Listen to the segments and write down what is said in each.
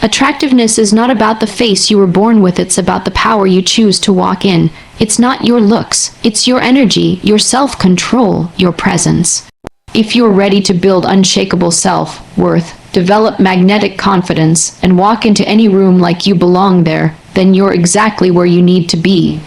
Attractiveness is not about the face you were born with, it's about the power you choose to walk in. It's not your looks, it's your energy, your self-control, your presence. If you're ready to build unshakable self-worth, develop magnetic confidence, and walk into any room like you belong there, then you're exactly where you need to be.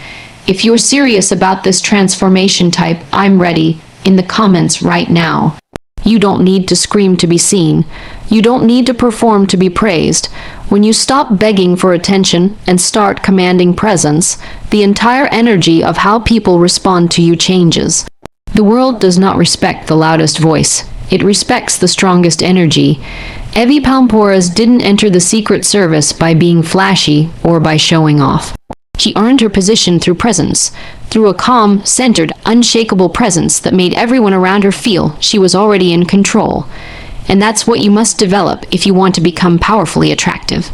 If you're serious about this transformation, type "I'm ready" in the comments right now. You don't need to scream to be seen. You don't need to perform to be praised. When you stop begging for attention and start commanding presence, the entire energy of how people respond to you changes. The world does not respect the loudest voice. It respects the strongest energy. Evy Poumpouras didn't enter the Secret Service by being flashy or by showing off. She earned her position through presence, through a calm, centered, unshakable presence that made everyone around her feel she was already in control. And that's what you must develop if you want to become powerfully attractive.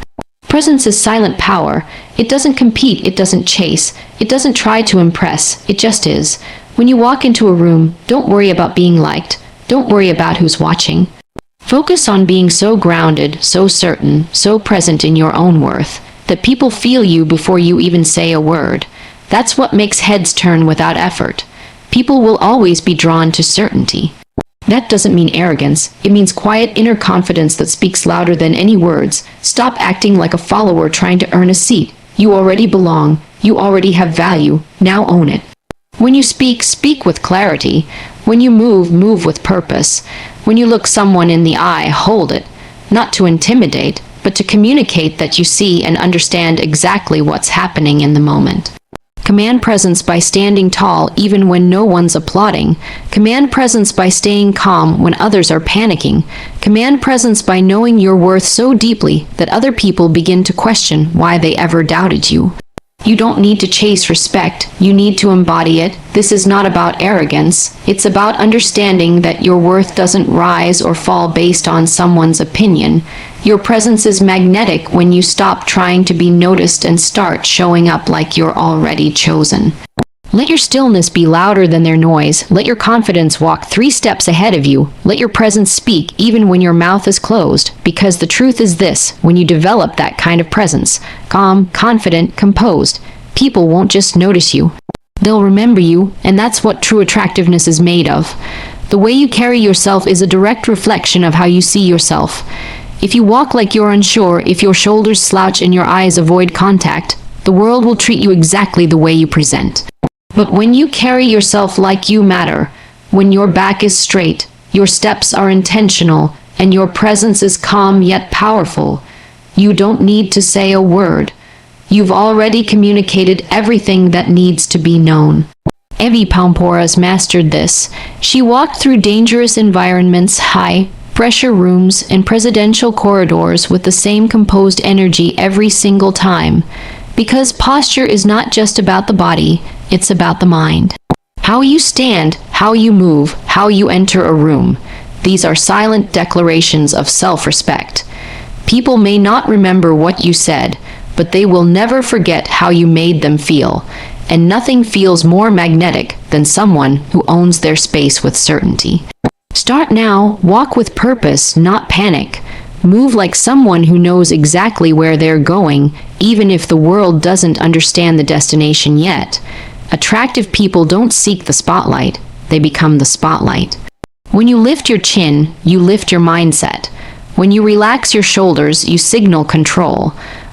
Presence is silent power. It doesn't compete, it doesn't chase, it doesn't try to impress, it just is. When you walk into a room, don't worry about being liked. Don't worry about who's watching. Focus on being so grounded, so certain, so present in your own worth, that people feel you before you even say a word. That's what makes heads turn without effort. People will always be drawn to certainty. That doesn't mean arrogance. It means quiet inner confidence that speaks louder than any words. Stop acting like a follower trying to earn a seat. You already belong. You already have value. Now own it. When you speak, speak with clarity. When you move, move with purpose. When you look someone in the eye, hold it. Not to intimidate, but to communicate that you see and understand exactly what's happening in the moment. Command presence by standing tall even when no one's applauding. Command presence by staying calm when others are panicking. Command presence by knowing your worth so deeply that other people begin to question why they ever doubted you. You don't need to chase respect, you need to embody it. This is not about arrogance, it's about understanding that your worth doesn't rise or fall based on someone's opinion. Your presence is magnetic when you stop trying to be noticed and start showing up like you're already chosen. Let your stillness be louder than their noise. Let your confidence walk 3 steps ahead of you. Let your presence speak even when your mouth is closed. Because the truth is this, when you develop that kind of presence, calm, confident, composed, people won't just notice you. They'll remember you, and that's what true attractiveness is made of. The way you carry yourself is a direct reflection of how you see yourself. If you walk like you're unsure, if your shoulders slouch and your eyes avoid contact, the world will treat you exactly the way you present. But when you carry yourself like you matter, when your back is straight, your steps are intentional, and your presence is calm yet powerful, you don't need to say a word. You've already communicated everything that needs to be known. Evy Poumpouras mastered this. She walked through dangerous environments, high-pressure rooms, and presidential corridors with the same composed energy every single time. Because posture is not just about the body, it's about the mind. How you stand, how you move, how you enter a room. These are silent declarations of self-respect. People may not remember what you said, but they will never forget how you made them feel. And nothing feels more magnetic than someone who owns their space with certainty. Start now, walk with purpose, not panic. Move like someone who knows exactly where they're going, even if the world doesn't understand the destination yet. Attractive people don't seek the spotlight, they become the spotlight. When you lift your chin, you lift your mindset. When you relax your shoulders, you signal control.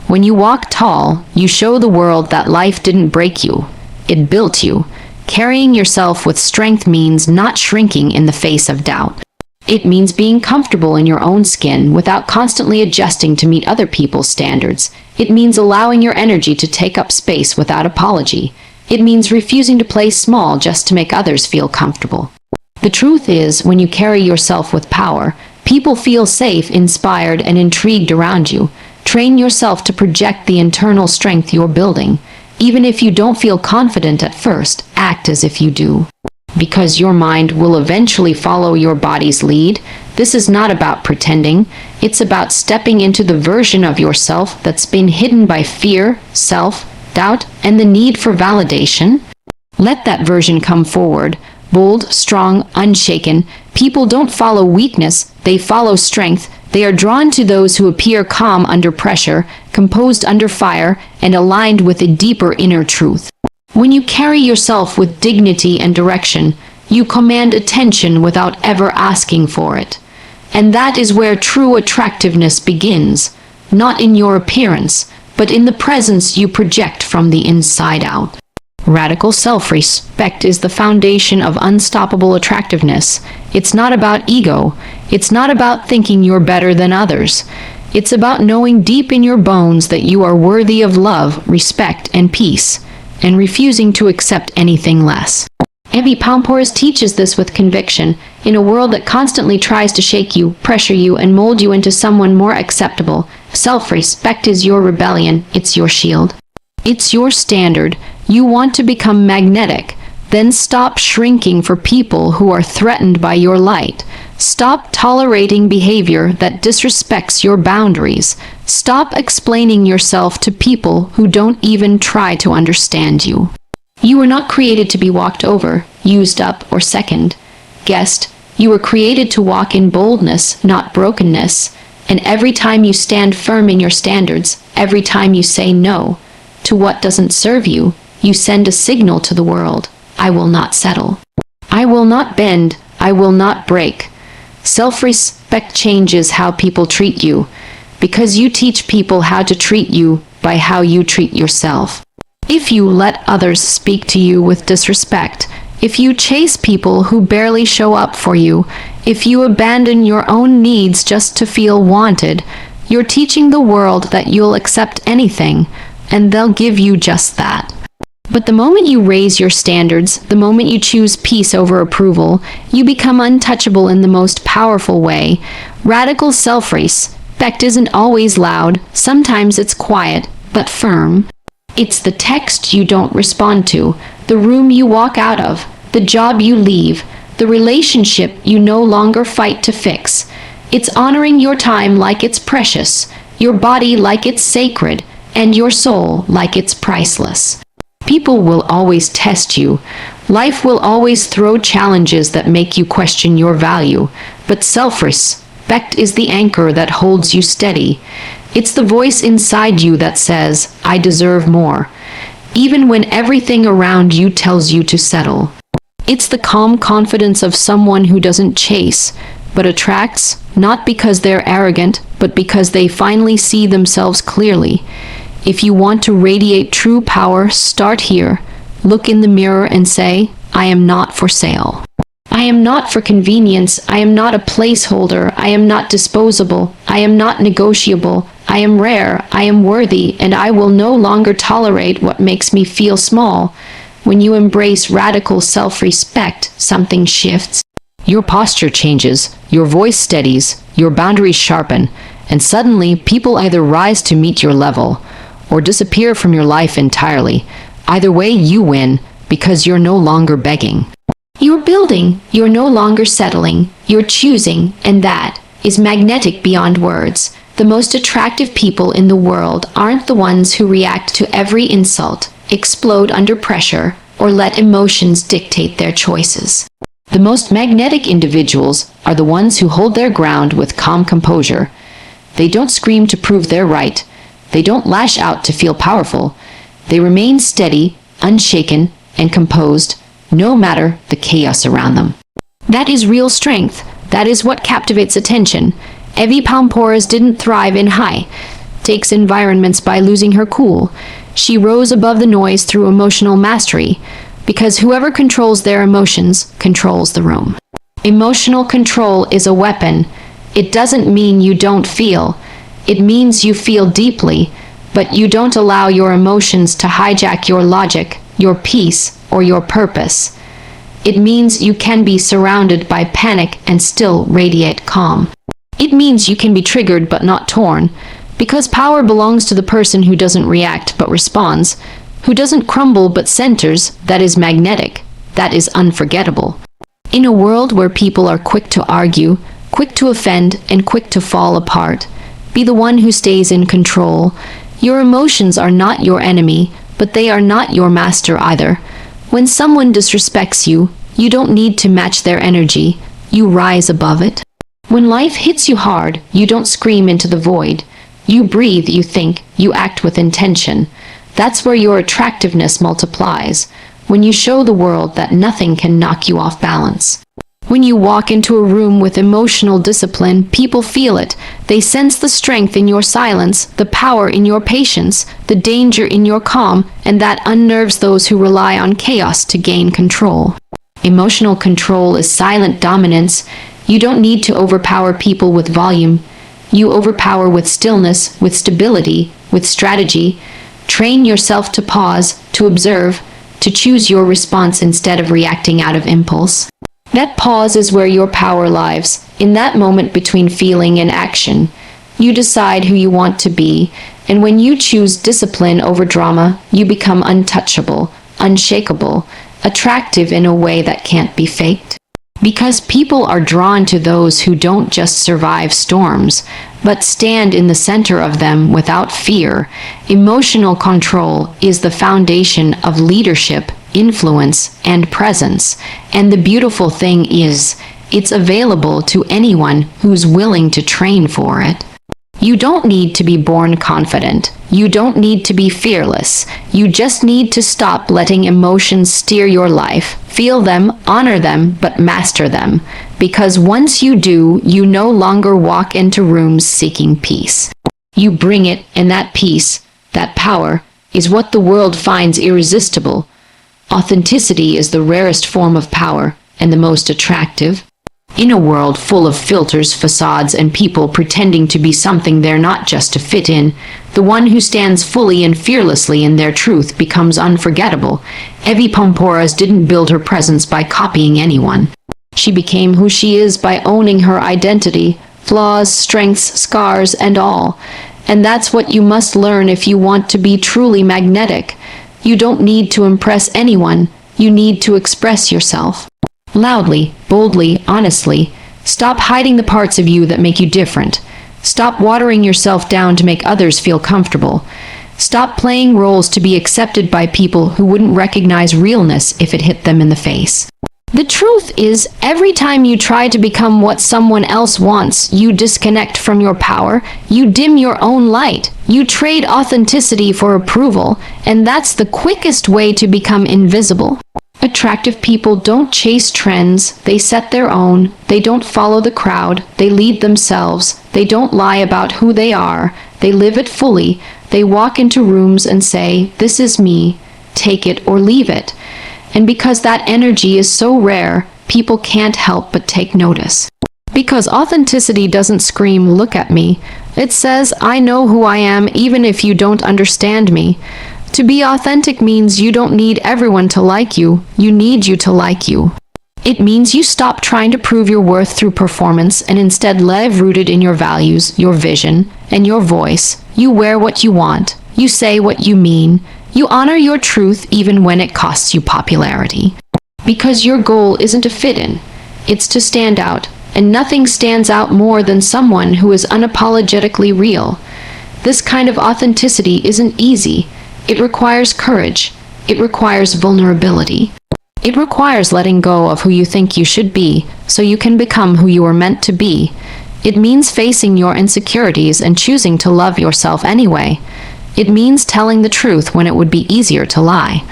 When you walk tall, you show the world that life didn't break you, it built you. Carrying yourself with strength means not shrinking in the face of doubt. It means being comfortable in your own skin without constantly adjusting to meet other people's standards. It means allowing your energy to take up space without apology. It means refusing to play small just to make others feel comfortable. The truth is, when you carry yourself with power, people feel safe, inspired, and intrigued around you. Train yourself to project the internal strength you're building. Even if you don't feel confident at first, act as if you do. Because your mind will eventually follow your body's lead. This is not about pretending. It's about stepping into the version of yourself that's been hidden by fear, self-doubt, and the need for validation. Let that version come forward. Bold, strong, unshaken. People don't follow weakness, they follow strength. They are drawn to those who appear calm under pressure, composed under fire, and aligned with a deeper inner truth. When you carry yourself with dignity and direction, you command attention without ever asking for it. And that is where true attractiveness begins, not in your appearance, but in the presence you project from the inside out. Radical self-respect is the foundation of unstoppable attractiveness. It's not about ego. It's not about thinking you're better than others. It's about knowing deep in your bones that you are worthy of love, respect, and peace, and refusing to accept anything less. Evy Poumpouras teaches this with conviction. In a world that constantly tries to shake you, pressure you, and mold you into someone more acceptable, self-respect is your rebellion. It's your shield. It's your standard. You want to become magnetic. Then stop shrinking for people who are threatened by your light. Stop tolerating behavior that disrespects your boundaries. Stop explaining yourself to people who don't even try to understand you. You were not created to be walked over, used up, or second-guessed. You were created to walk in boldness, not brokenness. And every time you stand firm in your standards, every time you say no to what doesn't serve you, you send a signal to the world. I will not settle. I will not bend. I will not break. Self-respect changes how people treat you, because you teach people how to treat you by how you treat yourself. If you let others speak to you with disrespect, if you chase people who barely show up for you, if you abandon your own needs just to feel wanted, you're teaching the world that you'll accept anything, and they'll give you just that. But the moment you raise your standards, the moment you choose peace over approval, you become untouchable in the most powerful way. Radical self-respect isn't always loud. Sometimes it's quiet, but firm. It's the text you don't respond to, the room you walk out of, the job you leave, the relationship you no longer fight to fix. It's honoring your time like it's precious, your body like it's sacred, and your soul like it's priceless. People will always test you. Life will always throw challenges that make you question your value, but self-respect is the anchor that holds you steady. It's the voice inside you that says, I deserve more, even when everything around you tells you to settle. It's the calm confidence of someone who doesn't chase, but attracts, not because they're arrogant, but because they finally see themselves clearly. If you want to radiate true power, start here. Look in the mirror and say, I am not for sale. I am not for convenience. I am not a placeholder. I am not disposable. I am not negotiable. I am rare. I am worthy, and I will no longer tolerate what makes me feel small. When you embrace radical self-respect, something shifts. Your posture changes, your voice steadies, your boundaries sharpen, and suddenly people either rise to meet your level or disappear from your life entirely. Either way, you win, because you're no longer begging. You're building, you're no longer settling, you're choosing, and that is magnetic beyond words. The most attractive people in the world aren't the ones who react to every insult, explode under pressure, or let emotions dictate their choices. The most magnetic individuals are the ones who hold their ground with calm composure. They don't scream to prove they're right. They don't lash out to feel powerful. They remain steady, unshaken, and composed, no matter the chaos around them. That is real strength. That is what captivates attention. Evy Poumpouras didn't thrive in high-stakes environments by losing her cool. She rose above the noise through emotional mastery, because whoever controls their emotions controls the room. Emotional control is a weapon. It doesn't mean you don't feel. It means you feel deeply, but you don't allow your emotions to hijack your logic, your peace, or your purpose. It means you can be surrounded by panic and still radiate calm. It means you can be triggered but not torn, because power belongs to the person who doesn't react but responds, who doesn't crumble but centers. That is magnetic. That is unforgettable. In a world where people are quick to argue, quick to offend, and quick to fall apart, be the one who stays in control. Your emotions are not your enemy, but they are not your master either. When someone disrespects you, you don't need to match their energy. You rise above it. When life hits you hard, you don't scream into the void. You breathe, you think, you act with intention. That's where your attractiveness multiplies, when you show the world that nothing can knock you off balance. When you walk into a room with emotional discipline, people feel it. They sense the strength in your silence, the power in your patience, the danger in your calm, and that unnerves those who rely on chaos to gain control. Emotional control is silent dominance. You don't need to overpower people with volume. You overpower with stillness, with stability, with strategy. Train yourself to pause, to observe, to choose your response instead of reacting out of impulse. That pause is where your power lies. In that moment between feeling and action, you decide who you want to be, and when you choose discipline over drama, you become untouchable, unshakable, attractive in a way that can't be faked. Because people are drawn to those who don't just survive storms, but stand in the center of them without fear. Emotional control is the foundation of leadership, influence, and presence. And the beautiful thing is, it's available to anyone who's willing to train for it. You don't need to be born confident. You don't need to be fearless. You just need to stop letting emotions steer your life. Feel them, honor them, but master them. Because once you do, you no longer walk into rooms seeking peace. You bring it, and that peace, that power, is what the world finds irresistible. Authenticity is the rarest form of power, and the most attractive. In a world full of filters, facades, and people pretending to be something they're not just to fit in, the one who stands fully and fearlessly in their truth becomes unforgettable. Evy Poumpouras didn't build her presence by copying anyone. She became who she is by owning her identity, flaws, strengths, scars, and all. And that's what you must learn if you want to be truly magnetic. You don't need to impress anyone. You need to express yourself. Loudly, boldly, honestly. Stop hiding the parts of you that make you different. Stop watering yourself down to make others feel comfortable. Stop playing roles to be accepted by people who wouldn't recognize realness if it hit them in the face. The truth is, every time you try to become what someone else wants, you disconnect from your power, you dim your own light, you trade authenticity for approval, and that's the quickest way to become invisible. Attractive people don't chase trends, they set their own. They don't follow the crowd, they lead themselves. They don't lie about who they are, they live it fully. They walk into rooms and say, "This is me, take it or leave it." And because that energy is so rare, people can't help but take notice. Because authenticity doesn't scream, "Look at me." It says, "I know who I am even if you don't understand me." To be authentic means you don't need everyone to like you. You need you to like you. It means you stop trying to prove your worth through performance and instead live rooted in your values, your vision, and your voice. You wear what you want. You say what you mean. You honor your truth even when it costs you popularity. Because your goal isn't to fit in. It's to stand out. And nothing stands out more than someone who is unapologetically real. This kind of authenticity isn't easy. It requires courage. It requires vulnerability. It requires letting go of who you think you should be, so you can become who you are meant to be. It means facing your insecurities and choosing to love yourself anyway. It means telling the truth when it would be easier to lie.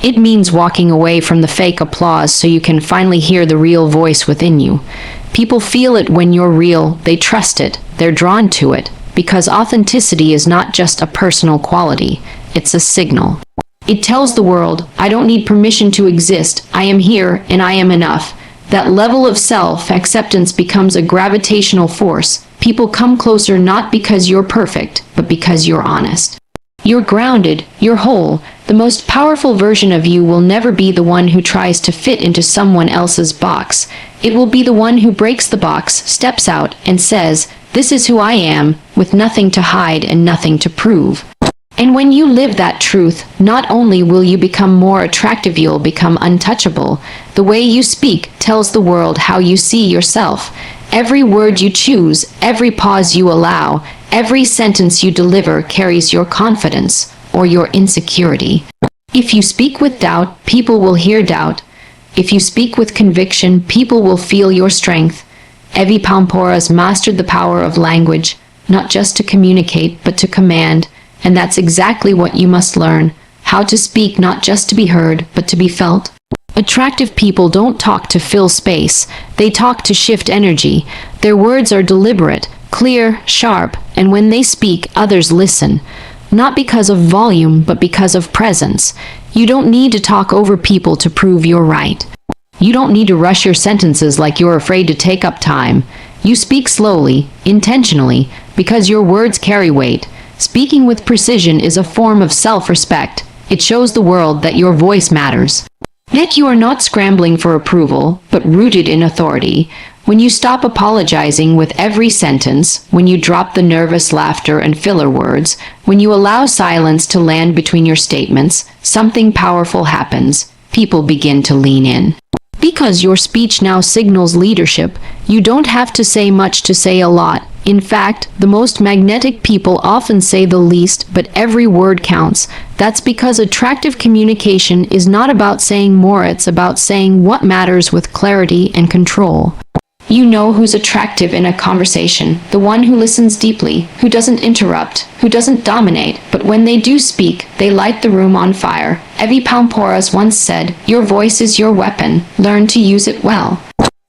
It means walking away from the fake applause so you can finally hear the real voice within you. People feel it when you're real, they trust it, they're drawn to it, because authenticity is not just a personal quality. It's a signal. It tells the world, "I don't need permission to exist. I am here and I am enough." That level of self-acceptance becomes a gravitational force. People come closer not because you're perfect, but because you're honest. You're grounded, you're whole. The most powerful version of you will never be the one who tries to fit into someone else's box. It will be the one who breaks the box, steps out, and says, "This is who I am," with nothing to hide and nothing to prove. And when you live that truth, not only will you become more attractive, you'll become untouchable. The way you speak tells the world how you see yourself. Every word you choose, every pause you allow, every sentence you deliver carries your confidence or your insecurity. If you speak with doubt, people will hear doubt. If you speak with conviction, people will feel your strength. Evy Poumpouras mastered the power of language, not just to communicate, but to command, and that's exactly what you must learn, how to speak not just to be heard, but to be felt. Attractive people don't talk to fill space, they talk to shift energy. Their words are deliberate, clear, sharp, and when they speak, others listen. Not because of volume, but because of presence. You don't need to talk over people to prove you're right. You don't need to rush your sentences like you're afraid to take up time. You speak slowly, intentionally, because your words carry weight. Speaking with precision is a form of self-respect. It shows the world that your voice matters. Yet you are not scrambling for approval, but rooted in authority. When you stop apologizing with every sentence, when you drop the nervous laughter and filler words, when you allow silence to land between your statements, something powerful happens. People begin to lean in. Because your speech now signals leadership, you don't have to say much to say a lot. In fact, the most magnetic people often say the least, but every word counts. That's because attractive communication is not about saying more, it's about saying what matters with clarity and control. You know who's attractive in a conversation, the one who listens deeply, who doesn't interrupt, who doesn't dominate, but when they do speak, they light the room on fire. Evy Poumpouras once said, "Your voice is your weapon, learn to use it well."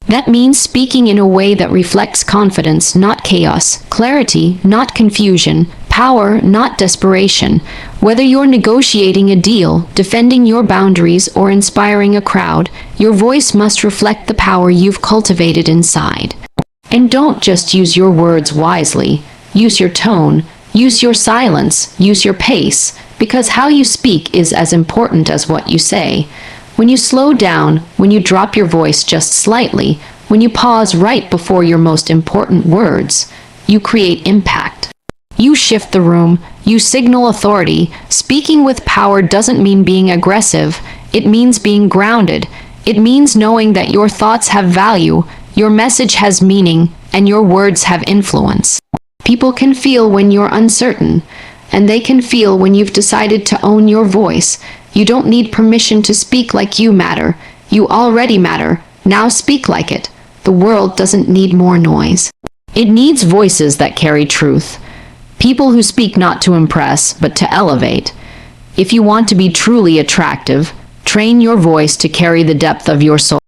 That means speaking in a way that reflects confidence, not chaos, clarity, not confusion, power, not desperation. Whether you're negotiating a deal, defending your boundaries, or inspiring a crowd, your voice must reflect the power you've cultivated inside. And don't just use your words wisely. Use your tone, use your silence, use your pace, because how you speak is as important as what you say. When you slow down, when you drop your voice just slightly, when you pause right before your most important words, you create impact. You shift the room, you signal authority. Speaking with power doesn't mean being aggressive, it means being grounded. It means knowing that your thoughts have value, your message has meaning, and your words have influence. People can feel when you're uncertain, and they can feel when you've decided to own your voice. You don't need permission to speak like you matter. You already matter. Now speak like it. The world doesn't need more noise. It needs voices that carry truth. People who speak not to impress, but to elevate. If you want to be truly attractive, train your voice to carry the depth of your soul.